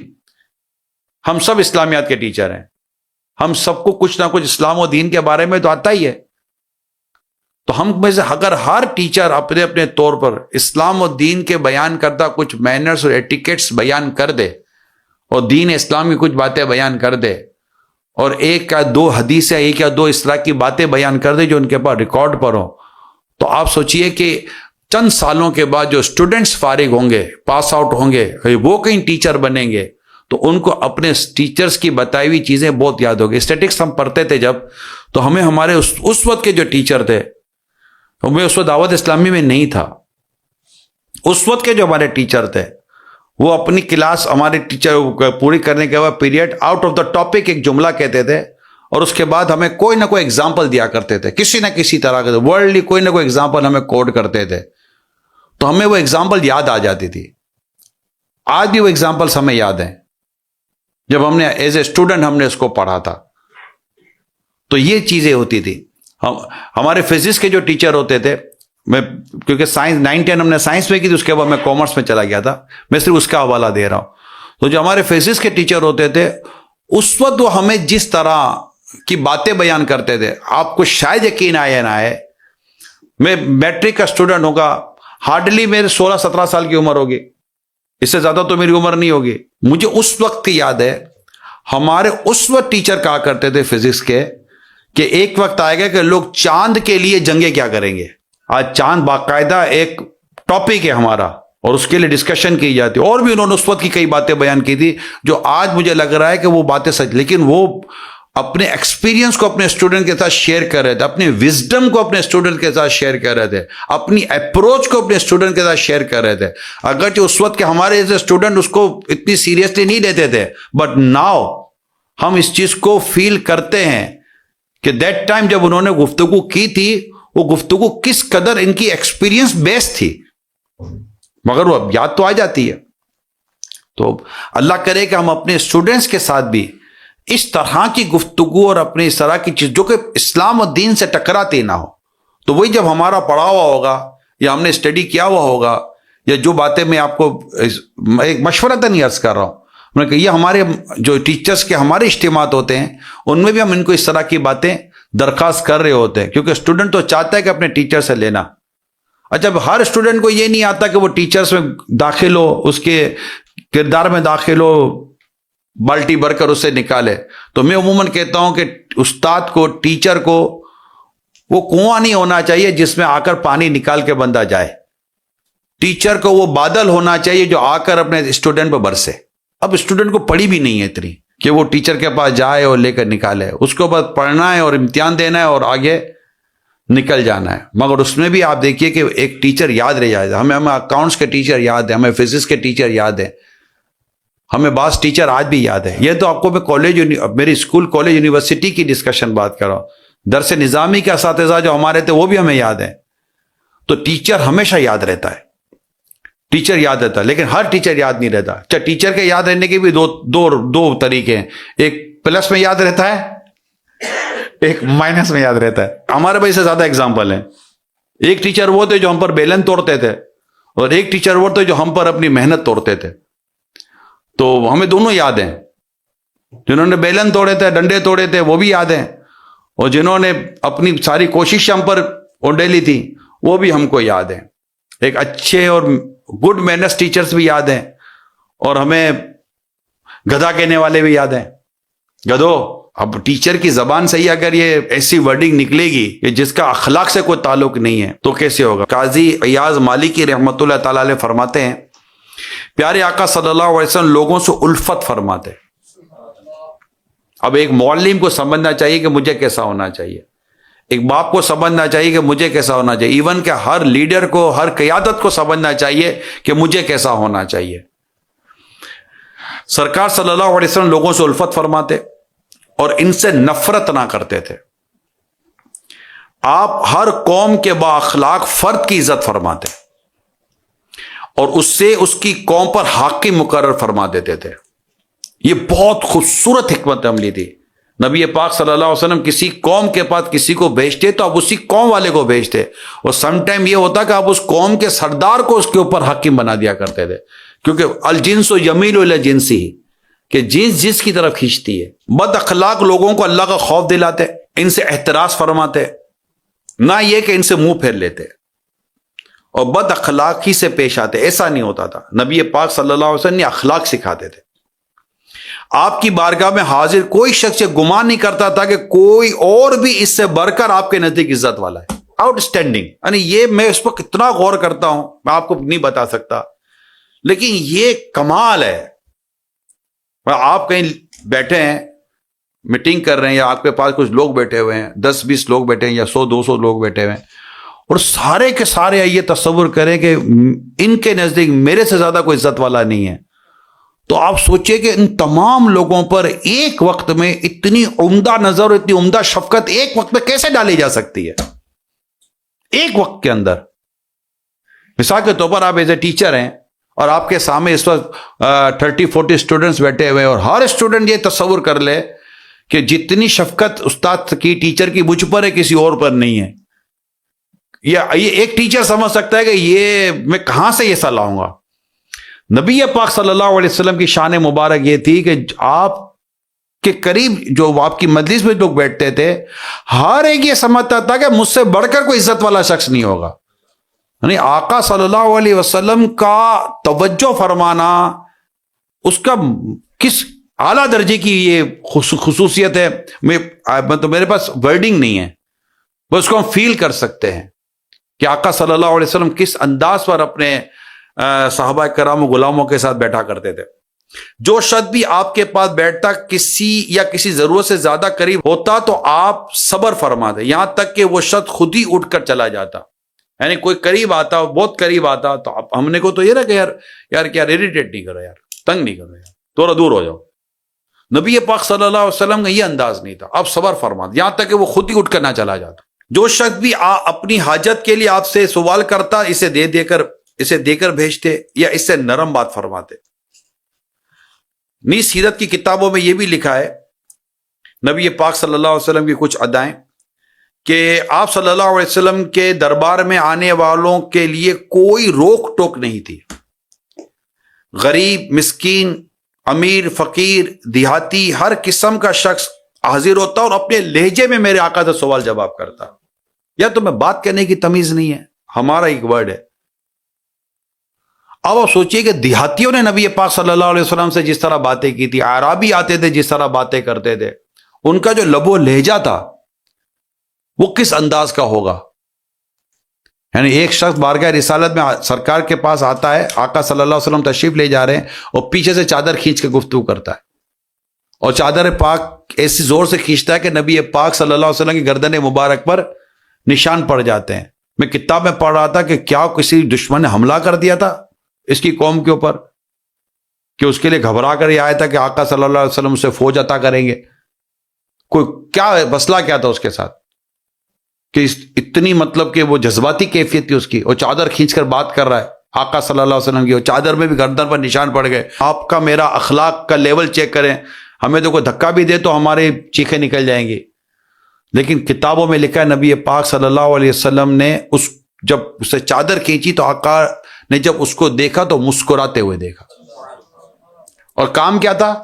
ہم سب اسلامیات کے ٹیچر ہیں. ہم سب کو کچھ نہ کچھ اسلام و دین کے بارے میں تو آتا ہی ہے. تو ہم میں سے اگر ہر ٹیچر اپنے اپنے طور پر اسلام و دین کے بیان کردہ کچھ مینرز اور ایٹیکیٹس بیان کر دے اور دین اسلام کی کچھ باتیں بیان کر دے اور ایک یا دو حدیث یا ایک یا دو اس طرح کی باتیں بیان کر دے جو ان کے پاس ریکارڈ پر ہو، تو آپ سوچئے کہ چند سالوں کے بعد جو اسٹوڈنٹس فارغ ہوں گے، پاس آؤٹ ہوں گے، وہ کہیں ٹیچر بنیں گے تو ان کو اپنے ٹیچرز کی بتائی ہوئی چیزیں بہت یاد ہوگی. اسٹیٹکس ہم پڑھتے تھے جب، تو ہمیں ہمارے اس وقت کے جو ٹیچر تھے، ہمیں اس وقت دعوت اسلامی میں نہیں تھا، اس وقت کے جو ہمارے ٹیچر تھے وہ اپنی کلاس ہمارے ٹیچر پوری کرنے کے بعد period out of the topic ایک جملہ کہتے تھے اور اس کے بعد ہمیں کوئی نہ کوئی ایگزامپل دیا کرتے تھے، کسی نہ کسی طرح کے ورلڈلی کوئی نہ کوئی ایگزامپل ہمیں کوڈ کرتے تھے. تو ہمیں وہ ایگزامپل یاد آ جاتی تھی. آج بھی وہ ایگزامپلس ہمیں یاد ہیں جب ہم نے ایز اے اسٹوڈنٹ ہم نے اس کو پڑھا تھا. تو یہ چیزیں ہوتی تھی. ہمارے فزکس کے جو ٹیچر ہوتے تھے، میں کیونکہ سائنس 9-10 ہم نے سائنس میں کی تھی، اس کے بعد میں کامرس میں چلا گیا تھا، میں صرف اس کا حوالہ دے رہا ہوں. تو جو ہمارے فزکس کے ٹیچر ہوتے تھے اس وقت وہ ہمیں جس طرح کی باتیں بیان کرتے تھے، آپ کو شاید یقین آئے نہ آئے، میں میٹرک کا اسٹوڈنٹ ہوگا، ہارڈلی میرے 16-17 سال کی عمر ہوگی، اس سے زیادہ تو میری عمر نہیں ہوگی. مجھے اس وقت کی یاد ہے ہمارے اس وقت ٹیچر کہا کرتے تھے فزکس کے کہ ایک وقت آئے گا کہ لوگ چاند کے لیے جنگیں کیا کریں گے. آج چاند باقاعدہ ایک ٹاپک ہے ہمارا اور اس کے لیے ڈسکشن کی جاتی ہے. اور بھی انہوں نے اس وقت کی کئی باتیں بیان کی تھی جو آج مجھے لگ رہا ہے کہ وہ باتیں سچ، لیکن وہ اپنے ایکسپیرینس کو اپنے اسٹوڈنٹ کے ساتھ شیئر کر رہے تھے، اپنی وزڈم کو اپنے اسٹوڈنٹ کے ساتھ شیئر کر رہے تھے، اپنی اپروچ کو اپنے اسٹوڈنٹ کے ساتھ شیئر کر رہے تھے. اگرچہ اس وقت کے ہمارے ایز اے اسٹوڈنٹ اس کو اتنی سیریسلی نہیں لیتے تھے، بٹ ناؤ ہم اس چیز کو فیل کرتے ہیں کہ دیٹ ٹائم جب انہوں نے گفتگو کی تھی وہ گفتگو کس قدر ان کی ایکسپیرینس بیس تھی، مگر وہ اب یاد تو آ جاتی ہے. تو اللہ کرے کہ ہم اپنے اسٹوڈنٹس کے ساتھ بھی اس طرح کی گفتگو اور اپنے اس طرح کی چیز جو کہ اسلام و دین سے ٹکراتی نہ ہو، تو وہی جب ہمارا پڑھا ہوا ہوگا یا ہم نے اسٹڈی کیا ہوا ہوگا، یا جو باتیں میں آپ کو ایک مشورہ نہیں عرض کر رہا ہوں، میں کہ یہ ہمارے جو ٹیچرز کے ہمارے اجتماعات ہوتے ہیں ان میں بھی ہم ان کو اس طرح کی باتیں درخواست کر رہے ہوتے ہیں، کیونکہ اسٹوڈنٹ تو چاہتا ہے کہ اپنے ٹیچر سے لینا. اچھا ہر اسٹوڈنٹ کو یہ نہیں آتا کہ وہ ٹیچرز میں داخل ہو، اس کے کردار میں داخل ہو، بالٹی بھر کر اسے نکالے. تو میں عموماً کہتا ہوں کہ استاد کو، ٹیچر کو وہ کنواں نہیں ہونا چاہیے جس میں آ کر پانی نکال کے بندہ جائے. ٹیچر کو وہ بادل ہونا چاہیے جو آ کر اپنے اسٹوڈنٹ پہ برسے. اب اسٹوڈنٹ کو پڑھی بھی نہیں ہے اتنی کہ وہ ٹیچر کے پاس جائے اور لے کر نکالے، اس کو بس پڑھنا ہے اور امتحان دینا ہے اور آگے نکل جانا ہے. مگر اس میں بھی آپ دیکھیے کہ ایک ٹیچر یاد رہ جائے. ہمیں اکاؤنٹس کے ٹیچر یاد ہیں، ہمیں فزکس کے ٹیچر یاد ہیں، ہمیں بعض ٹیچر آج بھی یاد ہے. یہ تو آپ کو میں میری اسکول کالج یونیورسٹی کی ڈسکشن بات کر رہا ہوں. درس نظامی کے اساتذہ جو ہمارے تھے وہ بھی ہمیں یاد ہیں. تو ٹیچر ہمیشہ یاد رہتا ہے، ٹیچر یاد رہتا ہے، لیکن ہر ٹیچر یاد نہیں رہتا. اچھا ٹیچر کے یاد رہنے کے بھی دو طریقے ہیں، ایک پلس میں یاد رہتا ہے، ایک مائنس میں یاد رہتا ہے. ہمارے بھائی سے زیادہ اگزامپل ہیں. ایک ٹیچر وہ تھے جو ہم پر بیلن توڑتے تھے اور ایک ٹیچر وہ تھے جو ہم پر اپنی محنت توڑتے تھے. تو ہمیں دونوں یاد ہیں، جنہوں نے بیلن توڑے تھے، ڈنڈے توڑے تھے، وہ بھی یاد ہیں، اور جنہوں نے اپنی ساری کوشش ہم پر اونڈیلی تھی وہ بھی ہم کو یاد ہیں. ایک اچھے اور گڈ مینرس ٹیچرز بھی یاد ہیں، اور ہمیں گدھا کہنے والے بھی یاد ہیں. گدھو، اب ٹیچر کی زبان سے ہی اگر یہ ایسی ورڈنگ نکلے گی کہ جس کا اخلاق سے کوئی تعلق نہیں ہے تو کیسے ہوگا. قاضی ایاز مالکی رحمۃ اللہ تعالی علیہ فرماتے ہیں، پیارے آقا صلی اللہ علیہ وسلم لوگوں سے الفت فرماتے. اب ایک معلم کو سمجھنا چاہیے کہ مجھے کیسا ہونا چاہیے، ایک باپ کو سمجھنا چاہیے کہ مجھے کیسا ہونا چاہیے، ایون کہ ہر لیڈر کو، ہر قیادت کو سمجھنا چاہیے کہ مجھے کیسا ہونا چاہیے. سرکار صلی اللہ علیہ وسلم لوگوں سے الفت فرماتے اور ان سے نفرت نہ کرتے تھے. آپ ہر قوم کے با اخلاق فرد کی عزت فرماتے اور اس سے اس کی قوم پر حاکم مقرر فرما دیتے تھے. یہ بہت خوبصورت حکمت عملی تھی. نبی پاک صلی اللہ علیہ وسلم کسی قوم کے پاس کسی کو بھیجتے تو آپ اسی قوم والے کو بھیجتے, اور سم ٹائم یہ ہوتا کہ آپ اس قوم کے سردار کو اس کے اوپر حاکم بنا دیا کرتے تھے, کیونکہ الجنس یمیل الی جنسی, کہ جنس جس کی طرف کھینچتی ہے. بد اخلاق لوگوں کو اللہ کا خوف دلاتے, ان سے احتراز فرماتے, نہ یہ کہ ان سے منہ پھیر لیتے اور بد اخلاقی سے پیش آتے. ایسا نہیں ہوتا تھا. نبی پاک صلی اللہ علیہ وسلم نے اخلاق سکھاتے تھے. آپ کی بارگاہ میں حاضر کوئی شخص یہ گمان نہیں کرتا تھا کہ کوئی اور بھی اس سے بڑھ کر آپ کے نزدیک عزت والا ہے. آؤٹ اسٹینڈنگ, یعنی یہ میں اس پر کتنا غور کرتا ہوں میں آپ کو نہیں بتا سکتا, لیکن یہ کمال ہے. آپ کہیں بیٹھے ہیں میٹنگ کر رہے ہیں, یا آپ کے پاس کچھ لوگ بیٹھے ہوئے ہیں, 10-20 لوگ بیٹھے ہیں, یا 100-200 لوگ بیٹھے ہوئے ہیں, اور سارے کے سارے یہ تصور کریں کہ ان کے نزدیک میرے سے زیادہ کوئی عزت والا نہیں ہے, تو آپ سوچئے کہ ان تمام لوگوں پر ایک وقت میں اتنی عمدہ نظر اور اتنی عمدہ شفقت ایک وقت میں کیسے ڈالی جا سکتی ہے. ایک وقت کے اندر, مثال کے طور پر آپ ایز اے ٹیچر ہیں اور آپ کے سامنے اس وقت 30-40 اسٹوڈنٹس بیٹھے ہوئے ہیں, اور ہر اسٹوڈنٹ یہ تصور کر لے کہ جتنی شفقت استاد کی ٹیچر کی مجھ پر ہے کسی اور پر نہیں ہے. یا یہ ایک ٹیچر سمجھ سکتا ہے کہ یہ میں کہاں سے یہ صلاح لاؤں گا. نبی پاک صلی اللہ علیہ وسلم کی شان مبارک یہ تھی کہ آپ کے قریب جو آپ کی مجلس میں لوگ بیٹھتے تھے, ہر ایک یہ سمجھتا تھا کہ مجھ سے بڑھ کر کوئی عزت والا شخص نہیں ہوگا. یعنی آقا صلی اللہ علیہ وسلم کا توجہ فرمانا, اس کا کس اعلیٰ درجے کی یہ خصوصیت ہے, تو میرے پاس ورڈنگ نہیں ہے, بس اس کو ہم فیل کر سکتے ہیں کہ آقا صلی اللہ علیہ وسلم کس انداز پر اپنے صحابہ کرام و غلاموں کے ساتھ بیٹھا کرتے تھے. جو شخص بھی آپ کے پاس بیٹھتا کسی ضرورت سے زیادہ قریب ہوتا تو آپ صبر فرماتے, یہاں تک کہ وہ شخص خود ہی اٹھ کر چلا جاتا. یعنی کوئی قریب آتا, بہت قریب آتا, تو ہم نے کو تو یہ نا کہ یار کیا اریٹیٹ نہیں کرو, یار تنگ نہیں کرو, یار تھوڑا دور ہو جاؤ. نبی پاک صلی اللہ علیہ وسلم کا یہ انداز نہیں تھا. آپ صبر فرماتے یہاں تک کہ وہ خود ہی اٹھ کر نہ چلا جاتا. جو شخص بھی اپنی حاجت کے لیے آپ سے سوال کرتا, اسے دے کر بھیجتے یا اس سے نرم بات فرماتے. نیز سیرت کی کتابوں میں یہ بھی لکھا ہے نبی پاک صلی اللہ علیہ وسلم کی کچھ ادائیں, کہ آپ صلی اللہ علیہ وسلم کے دربار میں آنے والوں کے لیے کوئی روک ٹوک نہیں تھی. غریب, مسکین, امیر, فقیر, دیہاتی, ہر قسم کا شخص حاضر ہوتا اور اپنے لہجے میں میرے آقا سے سوال جواب کرتا. یا تو میں بات کرنے کی تمیز نہیں ہے, ہمارا ایک ورڈ ہے. اب آپ سوچئے کہ دیہاتیوں نے نبی پاک صلی اللہ علیہ وسلم سے جس طرح باتیں کی تھی, اعرابی آتے تھے جس طرح باتیں کرتے تھے, ان کا جو لب و لہجہ تھا وہ کس انداز کا ہوگا. یعنی ایک شخص بارگاہ رسالت میں سرکار کے پاس آتا ہے, آقا صلی اللہ علیہ وسلم تشریف لے جا رہے ہیں, اور پیچھے سے چادر کھینچ کے گفتگو کرتا ہے, اور چادر پاک ایسی زور سے کھینچتا ہے کہ نبی پاک صلی اللہ علیہ وسلم کی گردن مبارک پر نشان پڑ جاتے ہیں. میں کتاب میں پڑھ رہا تھا کہ کیا کسی دشمن نے حملہ کر دیا تھا اس کی قوم کے اوپر, کہ اس کے لیے گھبرا کر یہ آیا تھا کہ آقا صلی اللہ علیہ وسلم اسے فوج عطا کریں گے. کوئی کیا مسئلہ کیا تھا اس کے ساتھ کہ اتنی مطلب کہ وہ جذباتی کیفیت تھی اس کی, اور چادر کھینچ کر بات کر رہا ہے آقا صلی اللہ علیہ وسلم کی, اور چادر میں بھی گردن پر نشان پڑ گئے. آپ کا میرا اخلاق کا لیول چیک کریں, ہمیں تو کوئی دھکا بھی دے تو ہمارے چیخیں نکل جائیں گی. لیکن کتابوں میں لکھا ہے نبی پاک صلی اللہ علیہ وسلم نے جب اسے چادر کھینچی تو آقا نے جب اس کو دیکھا تو مسکراتے ہوئے دیکھا. اور کام کیا تھا؟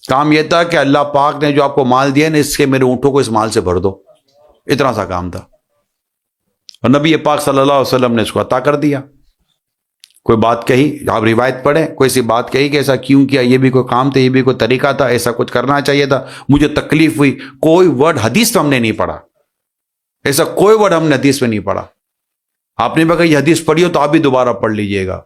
کام یہ تھا کہ اللہ پاک نے جو آپ کو مال دیا نا, اس کے میرے اونٹوں کو اس مال سے بھر دو, اتنا سا کام تھا. اور نبی پاک صلی اللہ علیہ وسلم نے اس کو عطا کر دیا. کوئی بات کہی, آپ روایت پڑھیں, کوئی سی بات کہی کہ ایسا کیوں کیا, یہ بھی کوئی کام تھا, یہ بھی کوئی طریقہ تھا, ایسا کچھ کرنا چاہیے تھا, مجھے تکلیف ہوئی. کوئی ورڈ حدیث میں ہم نے نہیں پڑھا, ایسا کوئی ورڈ ہم نے حدیث میں نہیں پڑھا. آپ نے اگر یہ حدیث پڑھی ہو تو آپ بھی دوبارہ پڑھ لیجئے گا,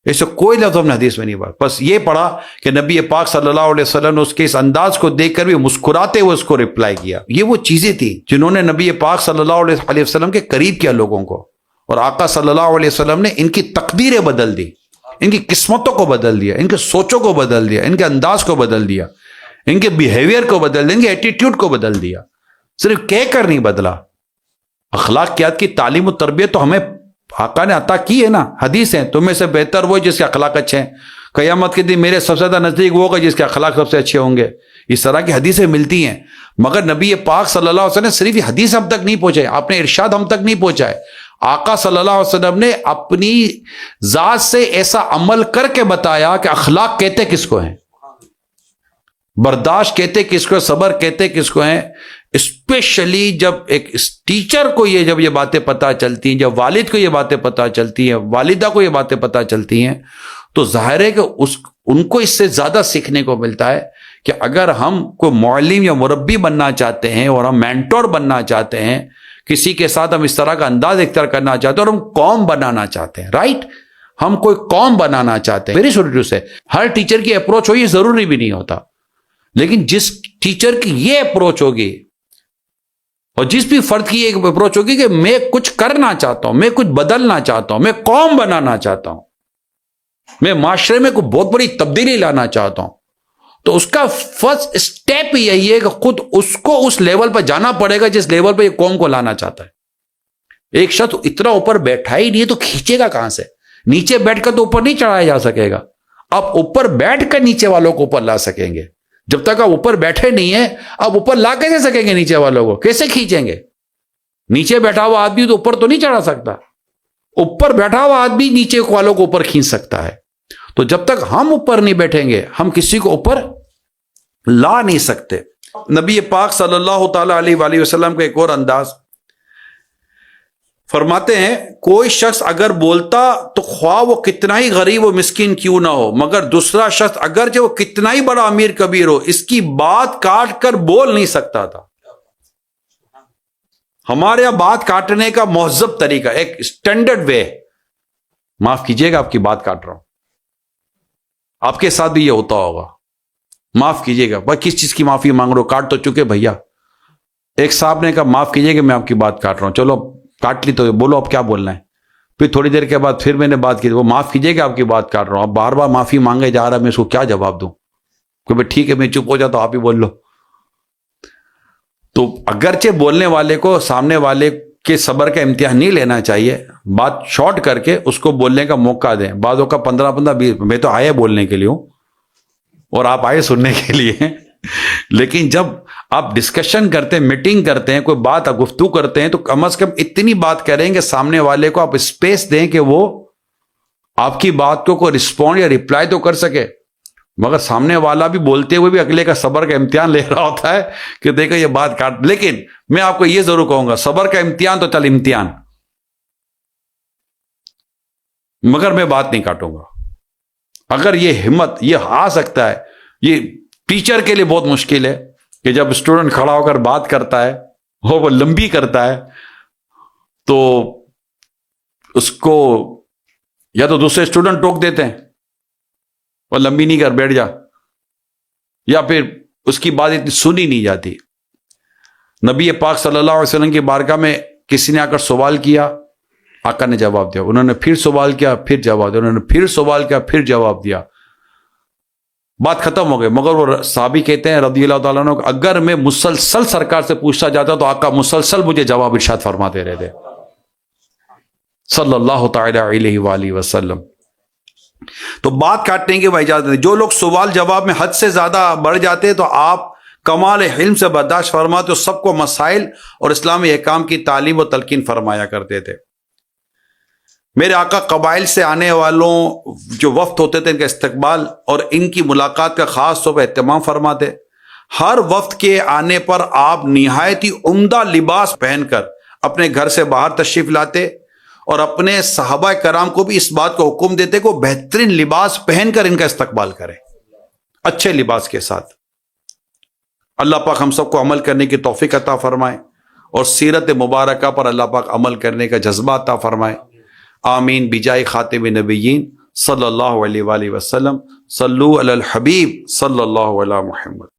ایسا کوئی لفظ ہم نے حدیث میں نہیں پڑھا. بس یہ پڑھا کہ نبی پاک صلی اللہ علیہ وسلم نے اس کے اس انداز کو دیکھ کر بھی مسکراتے ہوئے اس کو رپلائی کیا. یہ وہ چیزیں تھیں جنہوں نے نبی پاک صلی اللہ علیہ وسلم کے قریب کیا لوگوں کو, اور آقا صلی اللہ علیہ وسلم نے ان کی تقدیریں بدل دی, ان کی قسمتوں کو بدل دیا, ان کے سوچوں کو بدل دیا, ان کے انداز کو بدل دیا, ان کے بیہیویئر کو بدل دیا, ان کے ایٹیٹیوڈ کو بدل دیا. صرف کہہ کر نہیں بدلا. اخلاقیات کی تعلیم و تربیت تو ہمیں آقا نے عطا کی ہے نا، حدیث ہیں، تم میں سے بہتر وہ جس کے اخلاق اچھے ہیں، قیامت کے دن میرے سب سے زیادہ نزدیک وہ ہوگا جس کے اخلاق سب سے اچھے ہوں گے. اس طرح کی حدیثیں ملتی ہیں، مگر نبی پاک صلی اللہ علیہ وسلم نے صرف یہ حدیث ہم تک نہیں پہنچائے، آپ نے ارشاد ہم تک نہیں پہنچائے. آقا صلی اللہ علیہ وسلم نے اپنی ذات سے ایسا عمل کر کے بتایا کہ اخلاق کہتے کس کو ہیں، برداشت کہتے کس کو، صبر کہتے کس کو ہیں. اسپیشلی جب ایک ٹیچر کو جب یہ باتیں پتہ چلتی ہیں، جب والد کو یہ باتیں پتہ چلتی ہیں، والدہ کو یہ باتیں پتہ چلتی ہیں، تو ظاہر ہے کہ ان کو اس سے زیادہ سیکھنے کو ملتا ہے کہ اگر ہم کوئی معلم یا مربی بننا چاہتے ہیں اور ہم مینٹور بننا چاہتے ہیں، کسی کے ساتھ ہم اس طرح کا انداز اختیار کرنا چاہتے ہیں اور ہم قوم بنانا چاہتے ہیں، رائٹ، ہم کوئی قوم بنانا چاہتے ہیں، میری شروع سے ہر ٹیچر کی اپروچ ہو یہ ضروری بھی نہیں ہوتا، لیکن جس ٹیچر کی یہ اپروچ ہوگی اور جس بھی فرد کی ایک اپروچ ہوگی کہ میں کچھ کرنا چاہتا ہوں، میں کچھ بدلنا چاہتا ہوں، میں قوم بنانا چاہتا ہوں، میں معاشرے میں کوئی بہت بڑی تبدیلی لانا چاہتا ہوں، تو اس کا فرسٹ اسٹیپ یہی ہے کہ خود اس کو اس لیول پر جانا پڑے گا جس لیول پر یہ قوم کو لانا چاہتا ہے. ایک شخص اتنا اوپر بیٹھا ہی نہیں ہے تو کھینچے گا کہاں سے؟ نیچے بیٹھ کر تو اوپر نہیں چڑھایا جا سکے گا. آپ اوپر بیٹھ کر نیچے والوں کو اوپر لا سکیں گے. جب تک آپ اوپر بیٹھے نہیں ہیں آپ اوپر لا کیسے سکیں گے؟ نیچے والوں کو کیسے کھینچیں گے؟ نیچے بیٹھا ہوا آدمی تو اوپر تو نہیں چڑھا سکتا، اوپر بیٹھا ہوا آدمی نیچے والوں کو اوپر کھینچ سکتا ہے. تو جب تک ہم اوپر نہیں بیٹھیں گے ہم کسی کو اوپر لا نہیں سکتے. نبی پاک صلی اللہ تعالی علیہ وآلہ وسلم کا ایک اور انداز فرماتے ہیں، کوئی شخص اگر بولتا تو خواہ وہ کتنا ہی غریب و مسکین کیوں نہ ہو، مگر دوسرا شخص اگرچہ وہ کتنا ہی بڑا امیر کبیر ہو اس کی بات کاٹ کر بول نہیں سکتا تھا. ہمارے یہاں بات کاٹنے کا مہذب طریقہ، ایک اسٹینڈرڈ وے، معاف کیجیے گا آپ کی بات کاٹ رہا ہوں، آپ کے ساتھ بھی یہ ہوتا ہوگا، معاف کیجیے گا. بھائی کس چیز کی معافی مانگ رہے ہو؟ کاٹ تو چکے بھیا. ایک صاحب نے کہا معاف کیجیے کہ میں آپ کی بات کاٹ رہا ہوں، چلو کاٹ لی تو بولو اب کیا بولنا ہے. پھر تھوڑی دیر کے بعد پھر میں نے بات کی، وہ معاف کیجیے کہ آپ کی بات کاٹ رہا ہوں. اب بار بار معافی مانگے جا رہا میں اس کو کیا جواب دوں کہ بھائی ٹھیک ہے میں چپ ہو جاتا ہوں آپ ہی بول لو. تو اگرچہ بولنے والے کو سامنے والے کے صبر کا امتحان نہیں لینا چاہیے، بات شارٹ کر کے اس کو بولنے کا موقع دیں. بعضوں کا 15-20 میں تو آئے بولنے کے لیے ہوں اور آپ آئے سننے کے لیے، لیکن جب آپ ڈسکشن کرتے ہیں، میٹنگ کرتے ہیں، کوئی بات گفتگو کرتے ہیں تو کم از کم اتنی بات کریں کہ سامنے والے کو آپ اسپیس دیں کہ وہ آپ کی بات کو کوئی رسپونڈ یا ریپلائی تو کر سکے. مگر سامنے والا بھی بولتے ہوئے بھی اگلے کا صبر کا امتحان لے رہا ہوتا ہے کہ دیکھو یہ بات کاٹ. لیکن میں آپ کو یہ ضرور کہوں گا صبر کا امتحان تو چل امتحان، مگر میں بات نہیں کاٹوں گا. اگر یہ ہمت یہ آ سکتا ہے، یہ ٹیچر کے لیے بہت مشکل ہے کہ جب اسٹوڈنٹ کھڑا ہو کر بات کرتا ہے وہ لمبی کرتا ہے تو اس کو یا تو دوسرے اسٹوڈنٹ ٹوک دیتے ہیں اور لمبی نہیں کر بیٹھ جا، یا پھر اس کی بات اتنی سنی نہیں جاتی. نبی پاک صلی اللہ علیہ وسلم کی بارگاہ میں کسی نے آ کر سوال کیا، آقا نے جواب دیا، انہوں نے پھر سوال کیا پھر جواب دیا، انہوں نے پھر سوال کیا پھر جواب دیا، بات ختم ہو گئی. مگر وہ صحابی کہتے ہیں رضی اللہ تعالیٰ عنہ، اگر میں مسلسل سرکار سے پوچھتا جاتا تو آقا مسلسل مجھے جواب ارشاد فرماتے رہتے صلی اللہ تعالی علیہ وآلہ وسلم. تو بات کاٹنے کی اجازت نہیں. جو لوگ سوال جواب میں حد سے زیادہ بڑھ جاتے تو آپ کمال علم سے برداشت فرماتے تو سب کو مسائل اور اسلامی احکام کی تعلیم و تلقین فرمایا کرتے تھے. میرے آقا قبائل سے آنے والوں جو وفد ہوتے تھے ان کا استقبال اور ان کی ملاقات کا خاص طور پر اہتمام فرماتے. ہر وفد کے آنے پر آپ نہایت ہی عمدہ لباس پہن کر اپنے گھر سے باہر تشریف لاتے اور اپنے صحابہ کرام کو بھی اس بات کو حکم دیتے کہ وہ بہترین لباس پہن کر ان کا استقبال کریں، اچھے لباس کے ساتھ. اللہ پاک ہم سب کو عمل کرنے کی توفیق عطا فرمائے اور سیرت مبارکہ پر اللہ پاک عمل کرنے کا جذبہ عطا فرمائے. آمین بجائے خاتم نبیین صلی اللہ علیہ وآلہ وسلم. صلو علی الحبیب صلی اللہ علیہ محمد.